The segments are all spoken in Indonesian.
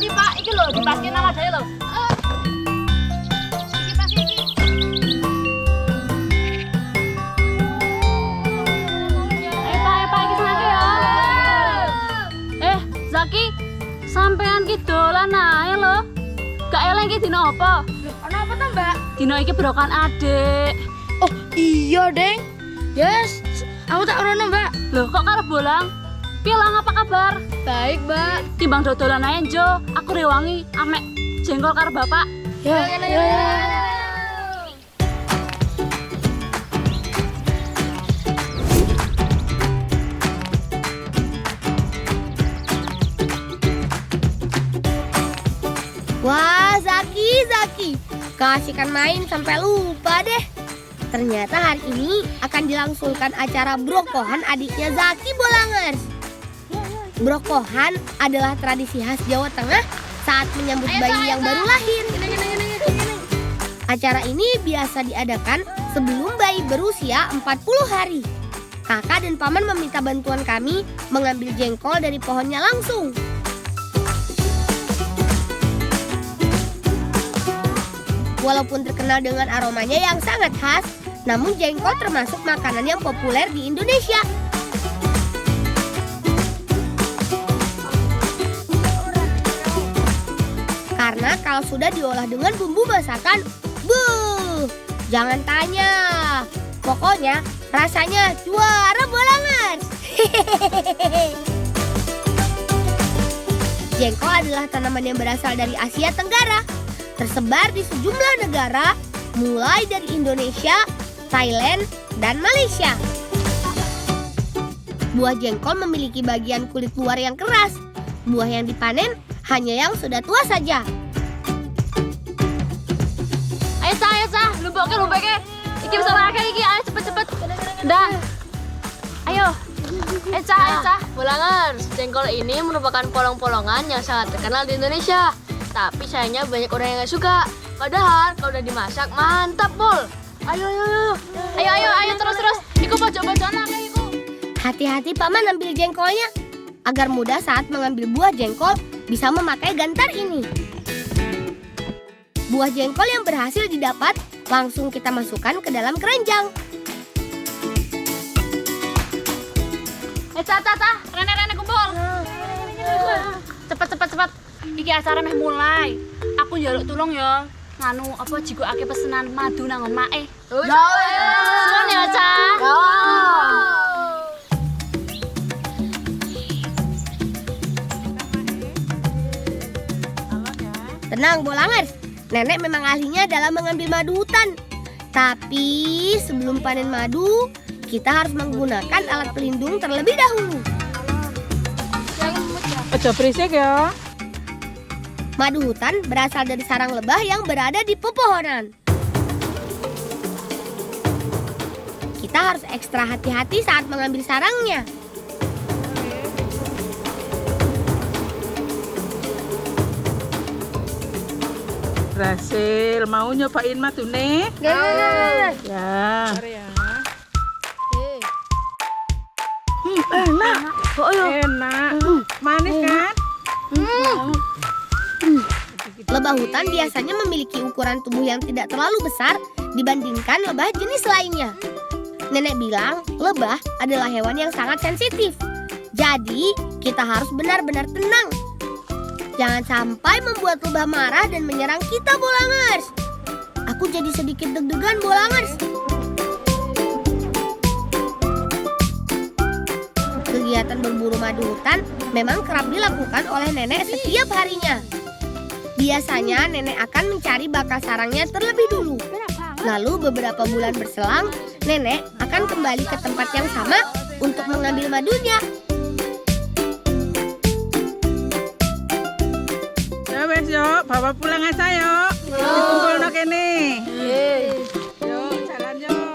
Hati-hati Pak, iki lho dipaske nama saya lho. Iki paske iki. Ayo Pak, iki senake ya. Zaki, sampean ki dolan ae lho. Gak eleng ki dino apa? Ono apa to, Mbak? Dino iki berokan adik. Oh, iya, Deng. Yes, aku tak rono, Mbak. Loh, kok karo bolang? Piye lang, apa kabar? Baik, Mbak. Timbang dodolan ae njo, aku rewangi amek jengkol karo bapak. Ya. Wah, Zaki. Keasikan main sampai lupa deh. Ternyata hari ini akan dilangsungkan acara brokohan adiknya Zaki Bolangers. Brokohan adalah tradisi khas Jawa Tengah saat menyambut bayi yang baru lahir. Acara ini biasa diadakan sebelum bayi berusia 40 hari. Kakak dan paman meminta bantuan kami mengambil jengkol dari pohonnya langsung. Walaupun terkenal dengan aromanya yang sangat khas, namun jengkol termasuk makanan yang populer di Indonesia. Karena kalau sudah diolah dengan bumbu masakan, jangan tanya. Pokoknya rasanya juara Bolangers. Jengkol adalah tanaman yang berasal dari Asia Tenggara. Tersebar di sejumlah negara, mulai dari Indonesia, Thailand, dan Malaysia. Buah jengkol memiliki bagian kulit luar yang keras. Buah yang dipanen hanya yang sudah tua saja. Ayo Cah, lumpuke. Iki bisa lagi iki, ayo cepet. Dah. Ayo. Cah. Bolangers, jengkol ini merupakan polong-polongan yang sangat terkenal di Indonesia. Tapi sayangnya banyak orang yang gak suka. Padahal kalau udah dimasak mantap, Bol. Ayo. Ayo terus. Iku pojok-pojokan akeh iku. Hati-hati paman ambil jengkolnya. Agar mudah saat mengambil buah jengkol, bisa memakai gantar ini. Buah jengkol yang berhasil didapat, langsung kita masukkan ke dalam keranjang. Cah, rene kumpul. Cepet. Iki acara meh mulai. Aku njaluk tulung ya. Nganu apa jigokake pesenan madu nang mae. Suwun ya, Cah. Tenang Bolangers, nenek memang ahlinya dalam mengambil madu hutan. Tapi sebelum panen madu, kita harus menggunakan alat pelindung terlebih dahulu. Aja berisik ya. Madu hutan berasal dari sarang lebah yang berada di pepohonan. Kita harus ekstra hati-hati saat mengambil sarangnya. Berhasil, mau nyobain madune? Ya. Enak. Enak. Manis kan? Lebah hutan biasanya memiliki ukuran tubuh yang tidak terlalu besar dibandingkan lebah jenis lainnya. Nenek bilang lebah adalah hewan yang sangat sensitif. Jadi, kita harus benar-benar tenang. Jangan sampai membuat lebah marah dan menyerang kita, Bolangers. Aku jadi sedikit deg-degan, Bolangers. Kegiatan berburu madu hutan memang kerap dilakukan oleh nenek setiap harinya. Biasanya nenek akan mencari bakal sarangnya terlebih dulu. Lalu beberapa bulan berselang, nenek akan kembali ke tempat yang sama untuk mengambil madunya. Ya wes yuk, bawa pulang aja yuk. Dikumpul no kene. Yuk, jalan yuk.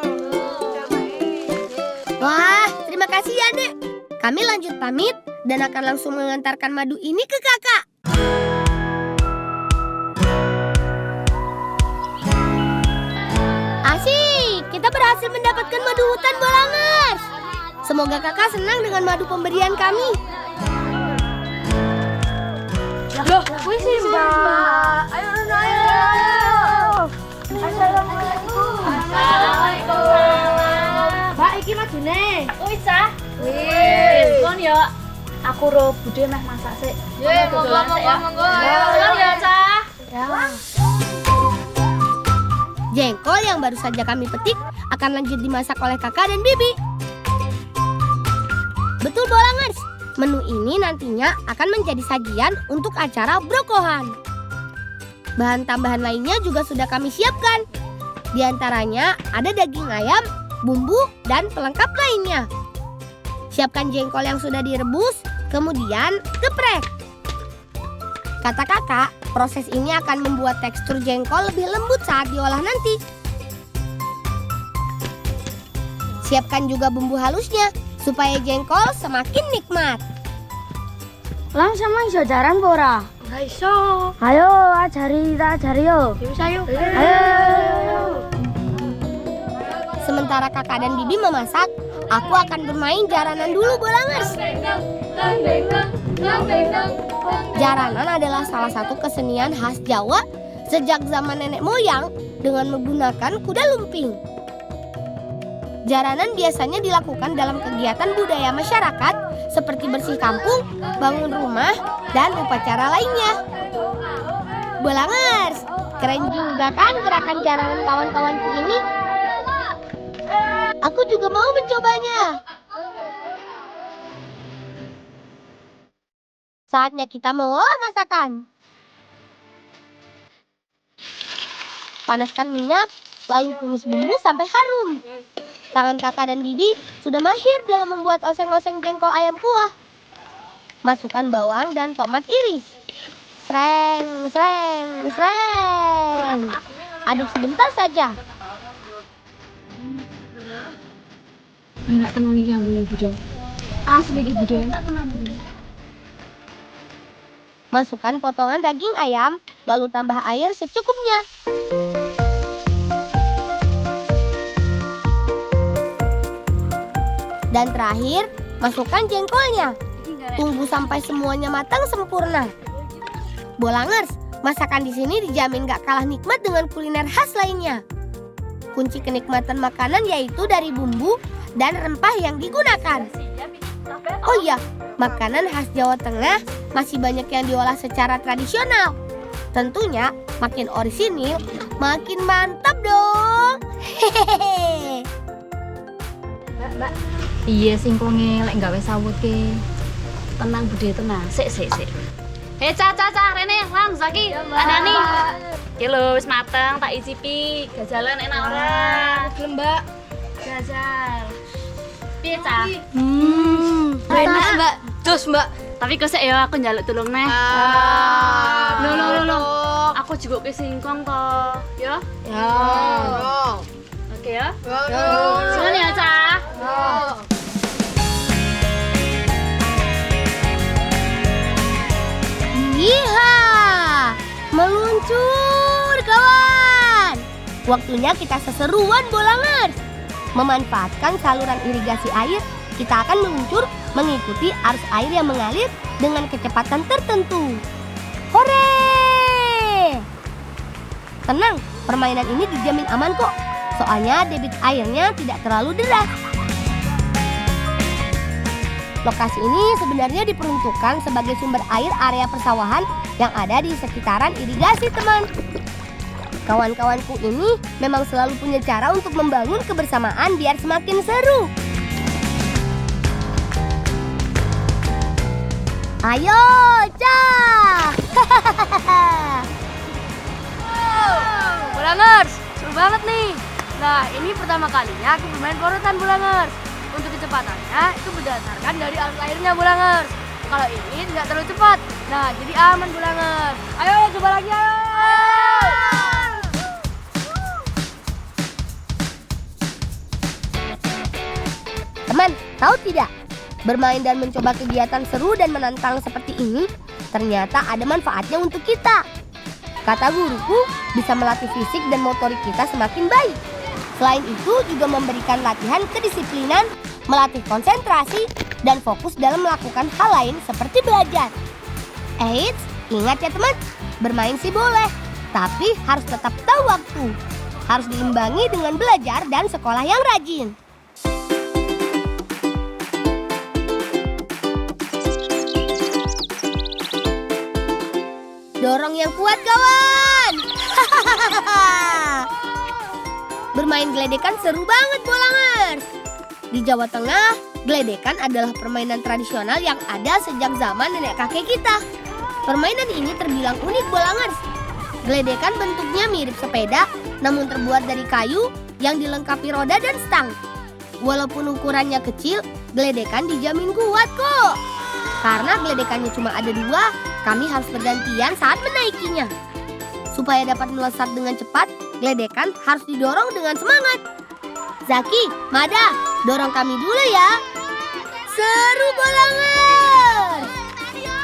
Wah, terima kasih ya, Nek. Kami lanjut pamit dan akan langsung mengantarkan madu ini ke kakak. Asik, kita berhasil mendapatkan madu hutan Bolangers. Semoga kakak senang dengan madu pemberian kami. Loh, kuwi sih, Mbak. Ayo. Assalamualaikum. Mbak, iki majune. Wis ah. Wis, kon yo. Aku ro budhe meh masak sik. Ye, monggo. Silakan ya, Cah. Jengkol yang baru saja kami petik akan lanjut dimasak oleh kakak dan bibi. Betul Bolangers, menu ini nantinya akan menjadi sajian untuk acara brokohan. Bahan tambahan lainnya juga sudah kami siapkan. Di antaranya ada daging ayam, bumbu, dan pelengkap lainnya. Siapkan jengkol yang sudah direbus, kemudian geprek. Kata kakak, proses ini akan membuat tekstur jengkol lebih lembut saat diolah nanti. Siapkan juga bumbu halusnya supaya jengkol semakin nikmat. Lang sama iso jaran apa ora? Ora iso. Ayo ajari yo. Bisa yuk. Ayo. Sementara kakak dan bibi memasak, aku akan bermain jaranan dulu Bolangers. Jaranan adalah salah satu kesenian khas Jawa sejak zaman nenek moyang dengan menggunakan kuda lumping. Jaranan biasanya dilakukan dalam kegiatan budaya masyarakat seperti bersih kampung, bangun rumah, dan upacara lainnya. Bolangers, keren juga kan gerakan jaranan kawan-kawanku ini? Aku juga mau mencobanya. Saatnya kita mengolah masakan. Panaskan minyak, lalu tumis bumbu sampai harum. Tangan kakak dan bibi sudah mahir dalam membuat oseng-oseng jengkol ayam kuah. Masukkan bawang dan tomat iris. Sreng. Aduk sebentar saja. Enak tenan iki ambune budhe. Asli iki budhe enak tenan. Masukkan potongan daging ayam, lalu tambah air secukupnya. Dan terakhir, masukkan jengkolnya. Tunggu sampai semuanya matang sempurna. Bolangers, masakan di sini dijamin gak kalah nikmat dengan kuliner khas lainnya. Kunci kenikmatan makanan yaitu dari bumbu dan rempah yang digunakan. Oh iya, makanan khas Jawa Tengah masih banyak yang diolah secara tradisional. Tentunya makin orisinil, makin mantap dong. Hehehe. Mbak. Iya singkonge lek gawe sawutke. Tenang budhe tenang. Sik. Hei Cah, Rene, Lang, Zaki, Anani. Iki lho wis mateng, tak icipi. Gajalan enak ora? Gelem, Mbak. Gajal. Piye, Cah? Enak, Mbak. Terus, Mbak. Tapi kok sik ya aku njaluk tulung neh. Lho. Aku juga ke singkong to, ya? Ya. Oke ya. Suwun ya, Cah. Yiha, meluncur kawan. Waktunya kita seseruan Bolangers. Memanfaatkan saluran irigasi air, kita akan meluncur mengikuti arus air yang mengalir dengan kecepatan tertentu. Hore! Tenang, permainan ini dijamin aman kok. Soalnya debit airnya tidak terlalu deras. Lokasi ini sebenarnya diperuntukkan sebagai sumber air area persawahan yang ada di sekitaran irigasi, teman. Kawan-kawanku ini memang selalu punya cara untuk membangun kebersamaan biar semakin seru. Ayo, Cah! Bolangers, seru banget nih. Nah, ini pertama kalinya aku bermain porotan Bolangers. Untuk kecepatannya itu berdasarkan dari arus airnya Bolangers. Kalau ini tidak terlalu cepat, nah jadi aman Bolangers. Ayo coba lagi ayo. Teman, tahu tidak? Bermain dan mencoba kegiatan seru dan menantang seperti ini ternyata ada manfaatnya untuk kita. Kata guruku, bisa melatih fisik dan motorik kita semakin baik. Selain itu juga memberikan latihan kedisiplinan, melatih konsentrasi, dan fokus dalam melakukan hal lain seperti belajar. Eits, Ingat ya teman, bermain sih boleh, tapi harus tetap tahu waktu. Harus diimbangi dengan belajar dan sekolah yang rajin. Dorong yang kuat kawan. Bermain geledekan seru banget Bolangers. Di Jawa Tengah, geledekan adalah permainan tradisional yang ada sejak zaman nenek kakek kita. Permainan ini terbilang unik Bolangers. Geledekan bentuknya mirip sepeda, namun terbuat dari kayu yang dilengkapi roda dan stang. Walaupun ukurannya kecil, geledekan dijamin kuat kok. Karena geledekannya cuma ada 2, kami harus bergantian saat menaikinya. Supaya dapat melesat dengan cepat, geledekan harus didorong dengan semangat. Zaki, Mada, dorong kami dulu ya. Seru Bolangers.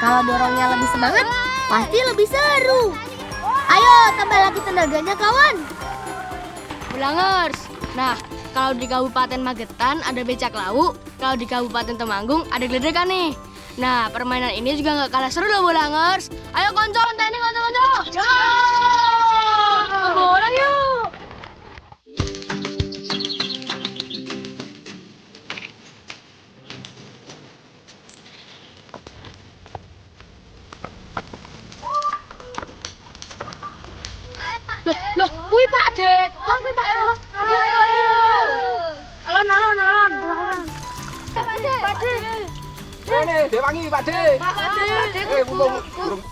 Kalau dorongnya lebih semangat, pasti lebih seru. Ayo, tambah lagi tenaganya kawan. Bolangers. Nah, kalau di Kabupaten Magetan ada becak lauk, kalau di Kabupaten Temanggung ada geledekan nih. Nah, permainan ini juga nggak kalah seru loh Bolangers. Ayo konco, teni konco. Bolang yuk. Loh, kuwi Pak Dek. Oh, kuwi Pak. Ayo. Alon. Pak Dek. Ini Dewangi Pak De.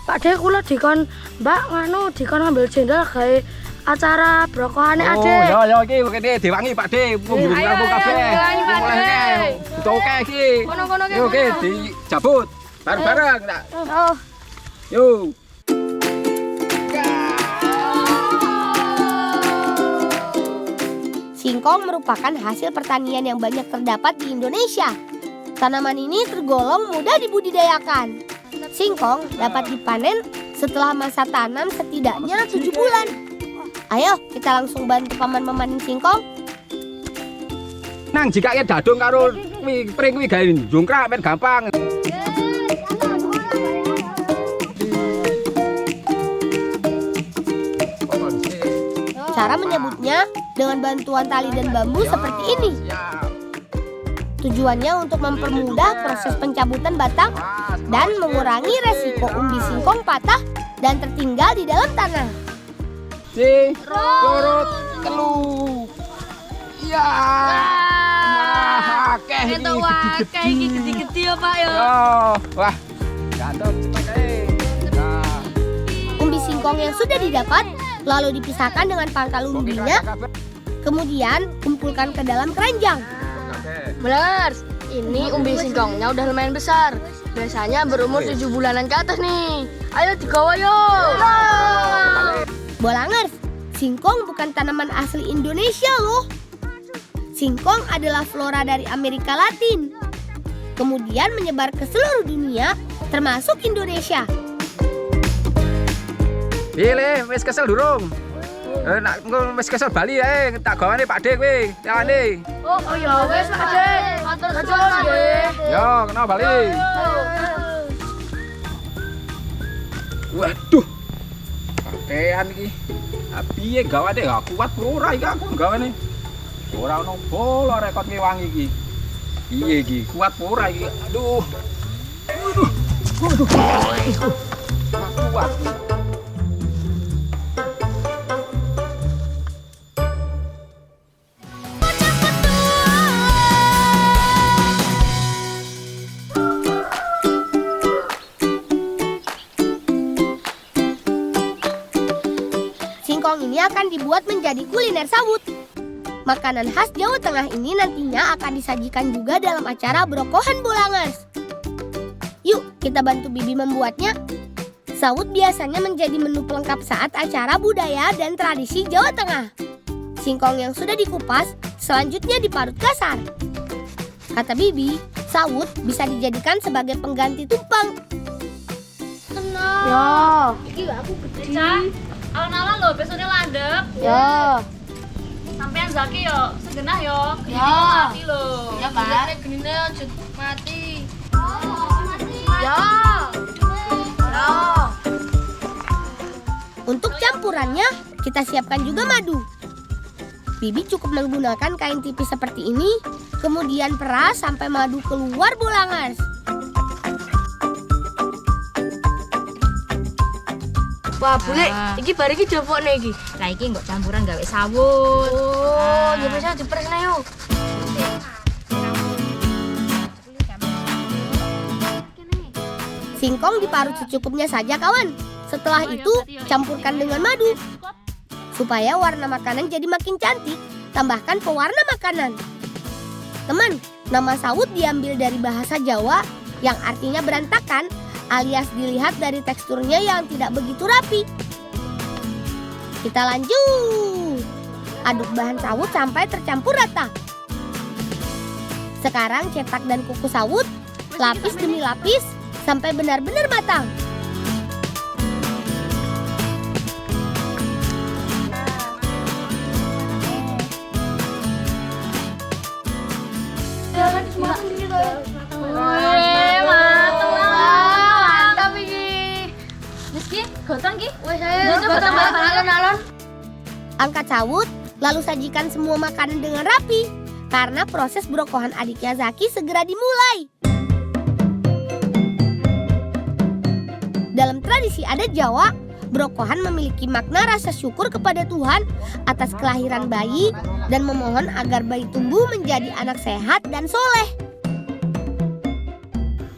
Pak De kula dikon Mbak nganu dikon ambil jendol gawe acara brokohane Oh, Ade. ya iki kene Dewangi Pak De. Mundur kampung kabeh. Dewangi, Pak De. Oke iki. Kono-kono ki. Yo oke dijabut. Bareng-bareng tak. Oh. Yo. Singkong merupakan hasil pertanian yang banyak terdapat di Indonesia. Tanaman ini tergolong mudah dibudidayakan. Singkong dapat dipanen setelah masa tanam setidaknya 7 bulan. Ayo kita langsung bantu paman memanen singkong. Nang jika dadung karo pring kuwi gawe jongkrak men gampang. Cara menyebutnya dengan bantuan tali dan bambu seperti ini. Tujuannya untuk mempermudah proses pencabutan batang dan mengurangi resiko umbi singkong patah dan tertinggal di dalam tanah. Turut telu. Iya. Akeh iki gede-gede ya Pak ya. Yo, wah. Gandot cepet kae. Nah, Umbi singkong yang sudah didapat lalu dipisahkan dengan pangkal umbinya, kemudian kumpulkan ke dalam keranjang. Bolangers, ini umbi singkongnya udah lumayan besar. Biasanya berumur 7 bulanan ke atas nih. Ayo digawa yuk. Bolangers, singkong bukan tanaman asli Indonesia loh. Singkong adalah flora dari Amerika Latin. Kemudian menyebar ke seluruh dunia, termasuk Indonesia. Pilih, wis kesel durung. Nak wis kesel Bali ae, tak gawane Pak De kowe, nyawani. Oh ya wes Pak De. Matur suwun nggih. Yo, kena Bali. Waduh. Kakean iki. Piye gawane gak kuat ora iki aku gawane. Ora ono bola rekod ngewangi iki. Piye iki? Kuat ora iki? Aduh. Waduh. Kuat. Singkong ini akan dibuat menjadi kuliner sawut. Makanan khas Jawa Tengah ini nantinya akan disajikan juga dalam acara Brokohan Bolangers. Yuk, kita bantu Bibi membuatnya. Sawut biasanya menjadi menu pelengkap saat acara budaya dan tradisi Jawa Tengah. Singkong yang sudah dikupas selanjutnya diparut kasar. Kata Bibi, sawut bisa dijadikan sebagai pengganti tumpeng. Ya. Iki aku gede. Alon-alon lho, besoknya landep. Ya. Sampean Zaki yo, segenah yo. Ya. Mati lho. Ya Pak. Genine aja mati. Ya. Ya. campurannya, kita siapkan juga madu. Bibi cukup menggunakan kain tipis seperti ini, kemudian peras sampai madu keluar Bolangers. Wah, Bule, iki bar iki dopokne iki. Lah iki nggo campuran gawe sawut. Oh, ya bisa diperesne yuk. Singkong diparut secukupnya saja kawan. Setelah itu campurkan dengan madu. Supaya warna makanan jadi makin cantik, tambahkan pewarna makanan. Teman, nama sawut diambil dari bahasa Jawa yang artinya berantakan, alias dilihat dari teksturnya yang tidak begitu rapi. Kita lanjut. Aduk bahan sawut sampai tercampur rata. Sekarang cetak dan kukus sawut, lapis demi lapis, sampai benar-benar matang. Mantap iki. Wis ki, gotong ki. Wes ayo gotong alon-alon. Angkat sawut, lalu sajikan semua makanan dengan rapi. Karena proses brokohan adiknya Zaki segera dimulai. Dalam tradisi adat Jawa, brokohan memiliki makna rasa syukur kepada Tuhan atas kelahiran bayi dan memohon agar bayi tumbuh menjadi anak sehat dan soleh.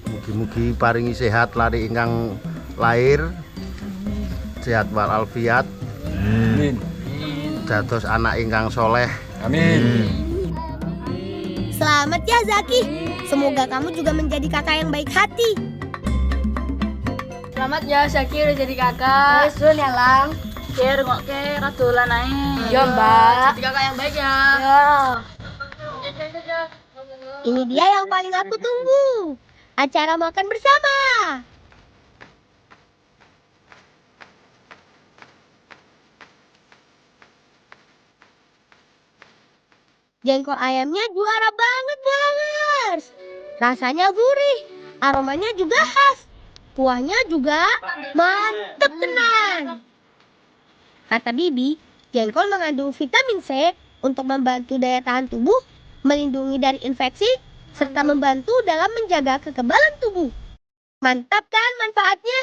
Mugi-mugi paringi sehat lari ingkang lahir, sehat walafiat, Amin. dados anak ingkang soleh. Amin. Selamat ya Zaki, semoga kamu juga menjadi kakak yang baik hati. Selamat ya Zaki udah jadi kakak. Sun ya Lang. Ker ngoke radolan ae. Iya Mbak. Jadi kakak yang baik ya. Ini dia yang paling aku tunggu, acara makan bersama. Jengkol ayamnya juara banget Bolangers. Rasanya gurih, aromanya juga khas. Kuahnya juga mantep tenang. Kata Bibi, jengkol mengandung vitamin C untuk membantu daya tahan tubuh, melindungi dari infeksi, serta membantu dalam menjaga kekebalan tubuh. Mantap kan manfaatnya?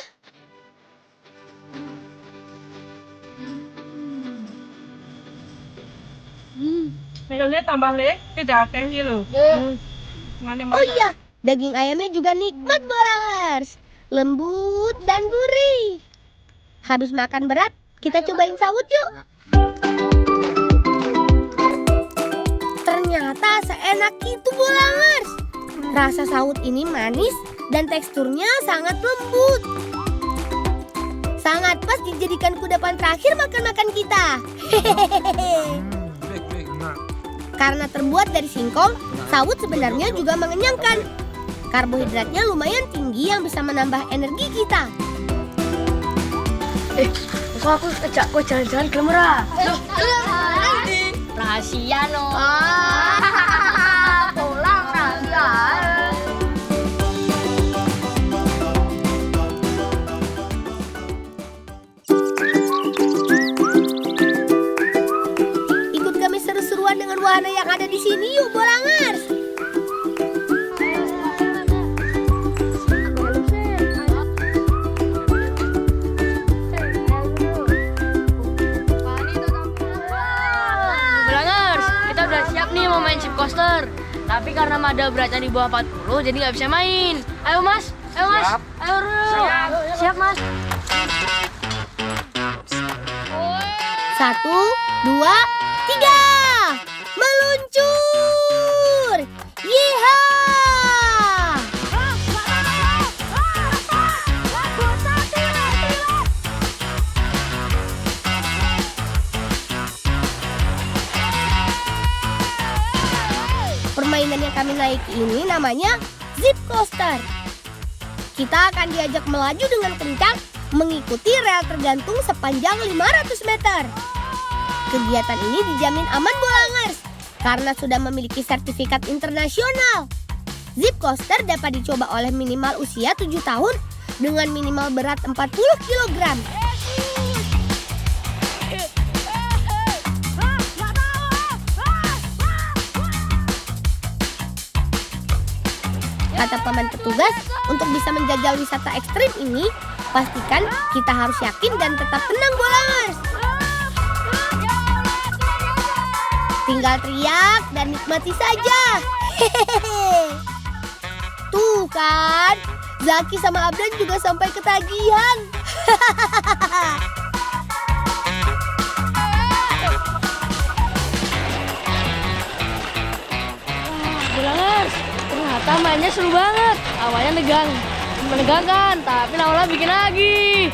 Menunya tambah leh, tidak ada sih lo. Oh iya, daging ayamnya juga nikmat Bolangers. Lembut dan gurih. Habis makan berat, kita cobain sawut yuk. Ternyata seenak itu Bolangers. Rasa sawut ini manis dan teksturnya sangat lembut. Sangat pas dijadikan kudapan terakhir makan-makan kita. Karena terbuat dari singkong, sawut sebenarnya juga mengenyangkan. Karbohidratnya lumayan tinggi yang bisa menambah energi kita. Besok aku ajak kau jalan-jalan ke Lemera. Rahasia no. Pulang rahasia. Ikut kami seru-seruan dengan wahana yang ada di sini yuk Bolangers. Bolangers, kita udah siap nih mau main chip coaster. Tapi karena Mada beratnya di bawah 40, jadi nggak bisa main. Ayo Mas, ayo Mas. Siap. Ayo Ru. Siap Mas. 1, 2, 3. Meluncur. Yeha! Permainan yang kami naiki ini namanya zip coaster. Kita akan diajak melaju dengan kencang mengikuti rel tergantung sepanjang 500 meter. Kegiatan ini dijamin aman Bolangers karena sudah memiliki sertifikat internasional. Zip coaster dapat dicoba oleh minimal usia 7 tahun dengan minimal berat 40 kg. Kata paman petugas, untuk bisa menjajal wisata ekstrim ini, pastikan kita harus yakin dan tetap tenang Bolangers. Tinggal teriak dan nikmati saja. Hehehe. Tuh kan, Zaki sama Abdan juga sampai ketagihan. Bulangers, ternyata mainnya seru banget. Awalnya menegangkan, tapi lama-lama bikin lagi.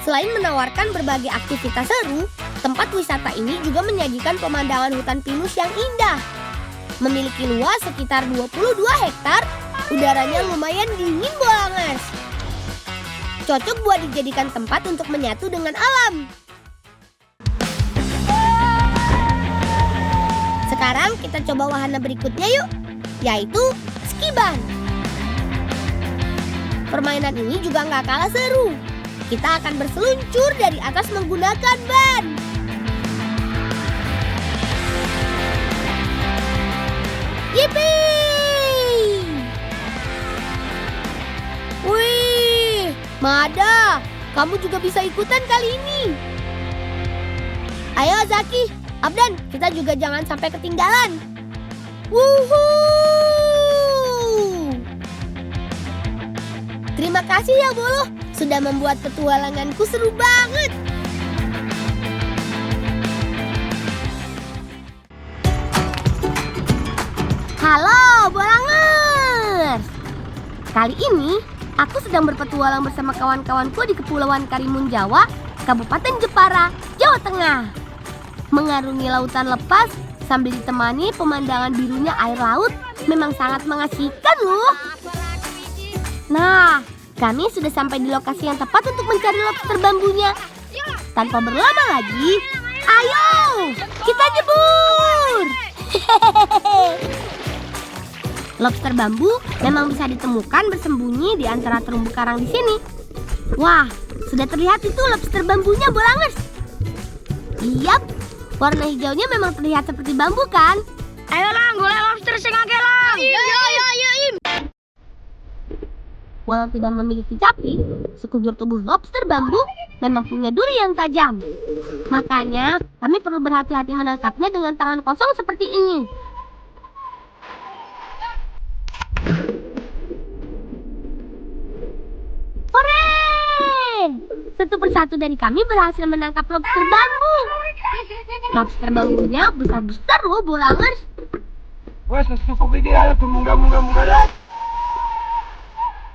Selain menawarkan berbagai aktivitas seru, tempat wisata ini juga menyajikan pemandangan hutan pinus yang indah. Memiliki luas sekitar 22 hektar, udaranya lumayan dingin Bolangers. Cocok buat dijadikan tempat untuk menyatu dengan alam. Sekarang kita coba wahana berikutnya yuk, yaitu skiban. Permainan ini juga nggak kalah seru. Kita akan berseluncur dari atas menggunakan ban. Yippee! Wih, Mada, kamu juga bisa ikutan kali ini. Ayo Zaki, Abdan, kita juga jangan sampai ketinggalan. Wuhuu! Terima kasih ya Bolo, sudah membuat petualanganku seru banget. Halo Bolangers. Kali ini aku sedang berpetualang bersama kawan-kawanku di Kepulauan Karimun Jawa, Kabupaten Jepara, Jawa Tengah. Mengarungi lautan lepas sambil ditemani pemandangan birunya air laut memang sangat mengasihkan loh. Nah, kami sudah sampai di lokasi yang tepat untuk mencari lobster bambunya. Tanpa berlama lagi, ayo kita jebur. Lobster bambu memang bisa ditemukan bersembunyi di antara terumbu karang di sini. Wah, sudah terlihat itu lobster bambunya Bolangers. Yap, warna hijaunya memang terlihat seperti bambu kan? Ayo lang, golek lobster sing akeh lang. Yo. Walau tidak memiliki capit, sekujur tubuh lobster bambu memang punya duri yang tajam. Makanya, kami perlu berhati-hati menangkapnya dengan tangan kosong seperti ini. Hore! Satu persatu dari kami berhasil menangkap lobster bambu. Lobster bambunya besar-besar loh Bolangers.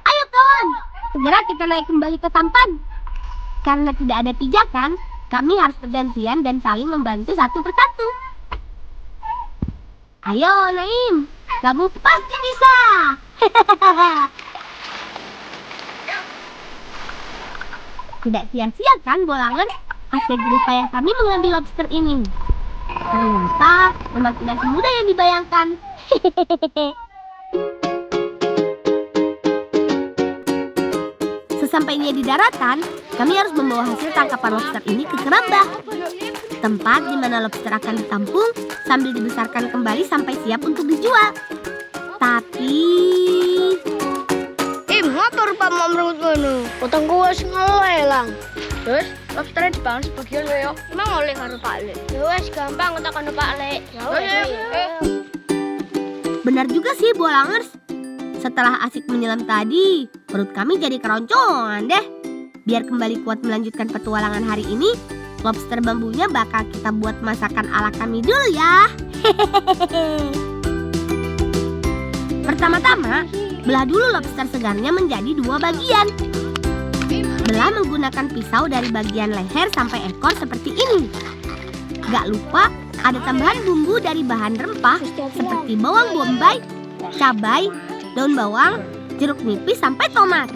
Ayo kawan, segera kita naik kembali ke sampan. Karena tidak ada pijakan, kami harus bergantian dan saling membantu satu persatu. Ayo Naim, kamu pasti bisa. Tidak sia-sia kan Bolangers, hasil jerih payah kami mengambil lobster ini. Ternyata memang tidak semudah yang dibayangkan. Sesampainya di daratan, kami harus membawa hasil tangkapan lobster ini ke Kerambah, tempat di mana lobster akan ditampung sambil dibesarkan kembali sampai siap untuk dijual. Tapi Motor Pak Mamrut ngono. Utangku wis ngeleh lang. Terus lobster dibangun sebagian yo. Emang oleh karo Pak Le. Ya wis gampang tak karo Pak Le. benar juga sih Bolangers. Setelah asik menyelam tadi, perut kami jadi keroncongan deh. Biar kembali kuat melanjutkan petualangan hari ini, lobster bambunya bakal kita buat masakan ala kami dulu ya. Pertama-tama, belah dulu lobster segarnya menjadi 2 bagian. Belah menggunakan pisau dari bagian leher sampai ekor seperti ini. Gak lupa ada tambahan bumbu dari bahan rempah seperti bawang bombay, cabai, daun bawang, jeruk nipis sampai tomat.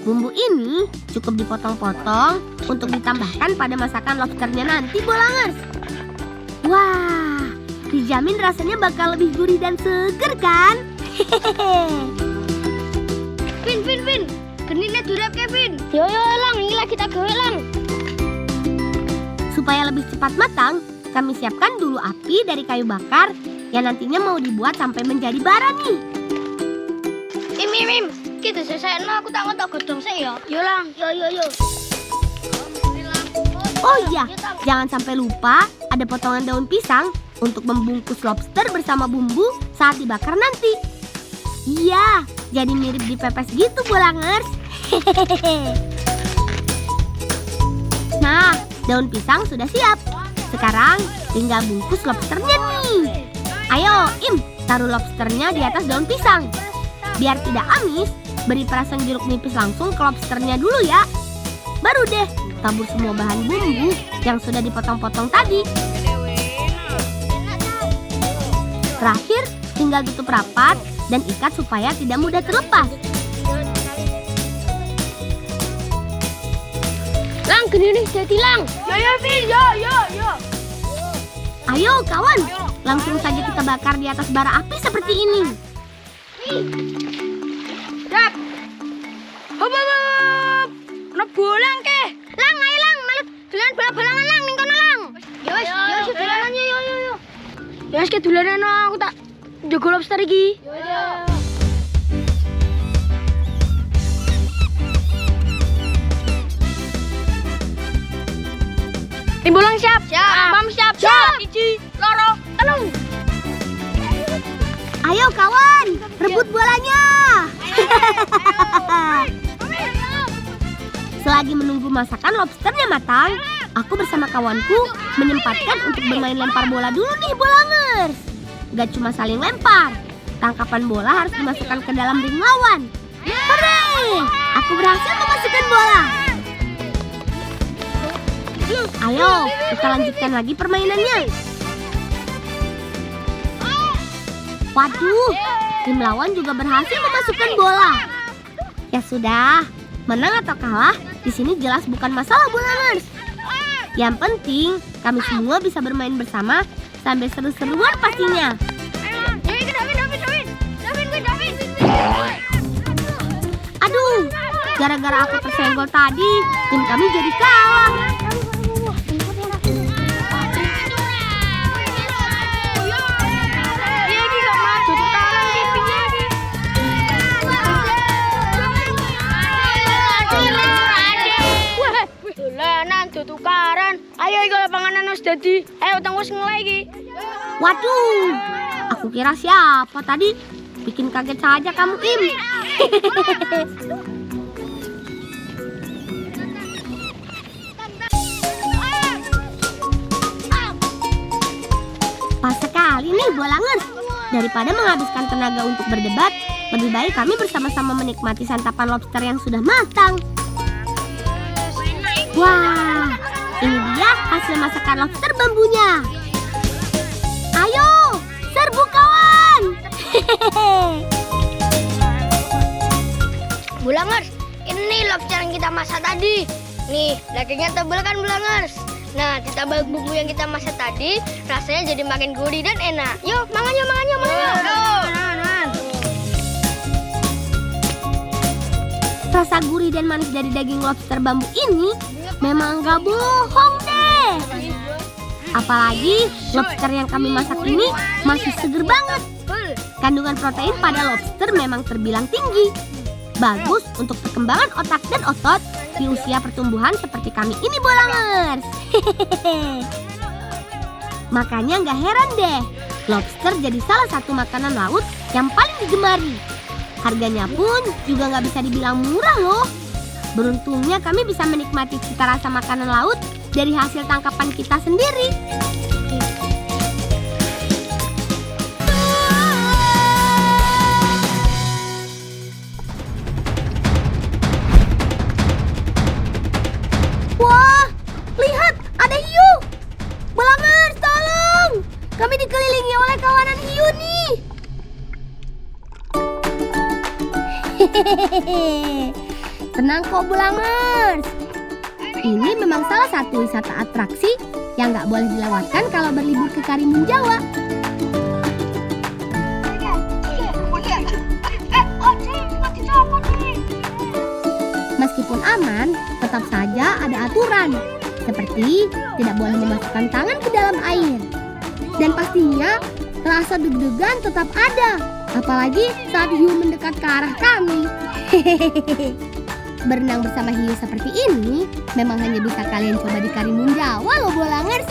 Bumbu ini cukup dipotong-potong untuk ditambahkan pada masakan lobsternya nanti Bolangers. Wah, dijamin rasanya bakal lebih gurih dan seger kan? Vin, genine durap Kevin. Yo lang, ini lagi kita gawe lang. Supaya lebih cepat matang, kami siapkan dulu api dari kayu bakar yang nantinya mau dibuat sampai menjadi bara nih. Im, kita selesai. Aku tak godong sih ya. Yo lang, yo. Oh iya, jangan sampai lupa ada potongan daun pisang untuk membungkus lobster bersama bumbu saat dibakar nanti. Iya, jadi mirip dipepes gitu Bolangers. Nah, daun pisang sudah siap. Sekarang tinggal bungkus lobsternya nih. Ayo, Im, taruh lobsternya di atas daun pisang. Biar tidak amis, beri perasan jeruk nipis langsung ke lobsternya dulu ya. Baru deh, tabur semua bahan bumbu yang sudah dipotong-potong tadi. Terakhir, tinggal tutup rapat dan ikat supaya tidak mudah terlepas. Lang, gini nih jadi lang. Yo. Ayo kawan, langsung saja kita bakar di atas bara api seperti ini. Hop. Ono bolang ke. Lang, ayo lang, malut dolan bola-bolangan lang ning kono lang. Yo dolanan yo. Ya wis ke dolanan aku tak njogo lobster iki. Timbulang siap. Bam siap. 1, 2, 3. Ayo kawan, rebut bolanya. Selagi menunggu masakan lobsternya matang, aku bersama kawanku menyempatkan untuk bermain lempar bola dulu nih Bolangers. Gak cuma saling lempar, tangkapan bola harus dimasukkan ke dalam ring lawan. Hore! Aku berhasil memasukkan bola. Ayo, kita lanjutkan lagi permainannya. Waduh, tim lawan juga berhasil memasukkan bola. Ya sudah, menang atau kalah, di sini jelas bukan masalah Bolangers. Yang penting, kami semua bisa bermain bersama sampai seru-seruan pastinya. Aduh, gara-gara aku tersenggol tadi, tim kami jadi kalah. Tukaran. Ayo iki lapangan wis dadi. Ayo utang wis mulai iki. Waduh, aku kira siapa tadi? Bikin kaget saja kamu, Im. Pas sekali nih Bolangers. Daripada menghabiskan tenaga untuk berdebat, lebih baik kami bersama-sama menikmati santapan lobster yang sudah matang. Wah, ini dia hasil masakan lobster bambunya. Ayo, serbu kawan. Bolangers, ini lobster yang kita masak tadi. Nih, dagingnya tebal kan Bolangers. Nah, ditambah bumbu yang kita masak tadi, rasanya jadi makin gurih dan enak. Yuk, mangan yuk. Rasa gurih dan manis dari daging lobster bambu ini memang gak bohong deh. Apalagi lobster yang kami masak ini masih seger banget. Kandungan protein pada lobster memang terbilang tinggi. Bagus untuk perkembangan otak dan otot di usia pertumbuhan seperti kami ini Bolangers. Makanya gak heran deh, lobster jadi salah satu makanan laut yang paling digemari. Harganya pun juga nggak bisa dibilang murah loh. Beruntungnya kami bisa menikmati cita rasa makanan laut dari hasil tangkapan kita sendiri. Wah, lihat ada hiu. Bolangers, tolong. Kami dikelilingi oleh kawanan hiu nih. Tenang kok Bolangers. Ini memang salah satu wisata atraksi yang nggak boleh dilewatkan kalau berlibur ke Karimun Jawa. Meskipun aman, tetap saja ada aturan. Seperti tidak boleh memasukkan tangan ke dalam air. Dan pastinya rasa deg-degan tetap ada. Apalagi saat hiu mendekat ke arah kami. Berenang bersama hiu seperti ini memang hanya bisa kalian coba di Karimun Jawa loh Bolangers.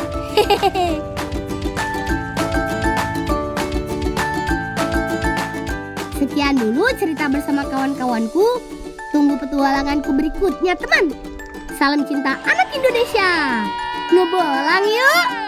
Sekian dulu cerita bersama kawan-kawanku. Tunggu petualanganku berikutnya teman. Salam cinta anak Indonesia. Ngebolang yuk.